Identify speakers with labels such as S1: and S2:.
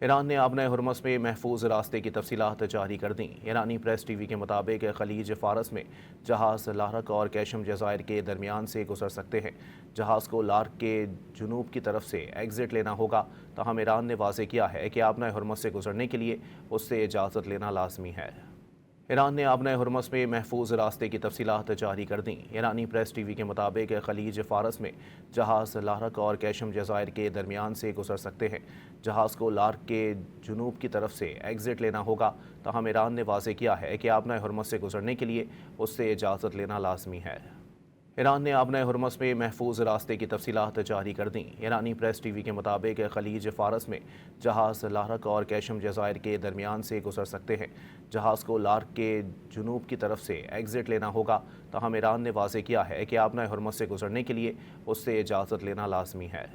S1: ایران نے آبنۂ ہرمز میں محفوظ راستے کی تفصیلات جاری کر دیں۔ ایرانی پریس ٹی وی کے مطابق خلیج فارس میں جہاز لارک اور کیشم جزائر کے درمیان سے گزر سکتے ہیں۔ جہاز کو لارک کے جنوب کی طرف سے ایگزٹ لینا ہوگا، تاہم ایران نے واضح کیا ہے کہ آبنۂ ہرمز سے گزرنے کے لیے اس سے اجازت لینا لازمی ہے۔ ایران نے آبنۂ ہرمز میں محفوظ راستے کی تفصیلات جاری کر دیں۔ ایرانی پریس ٹی وی کے مطابق خلیج فارس میں جہاز لارک اور کیشم جزائر کے درمیان سے گزر سکتے ہیں۔ جہاز کو لارک کے جنوب کی طرف سے ایگزٹ لینا ہوگا، تاہم ایران نے واضح کیا ہے کہ آبنۂ ہرمز سے گزرنے کے لیے اس سے اجازت لینا لازمی ہے۔ ایران نے آبنۂ ہرمز میں محفوظ راستے کی تفصیلات جاری کر دیں۔ ایرانی پریس ٹی وی کے مطابق خلیج فارس میں جہاز لارک اور کیشم جزائر کے درمیان سے گزر سکتے ہیں۔ جہاز کو لارک کے جنوب کی طرف سے ایگزٹ لینا ہوگا، تاہم ایران نے واضح کیا ہے کہ آبنۂ ہرمز سے گزرنے کے لیے اس سے اجازت لینا لازمی ہے۔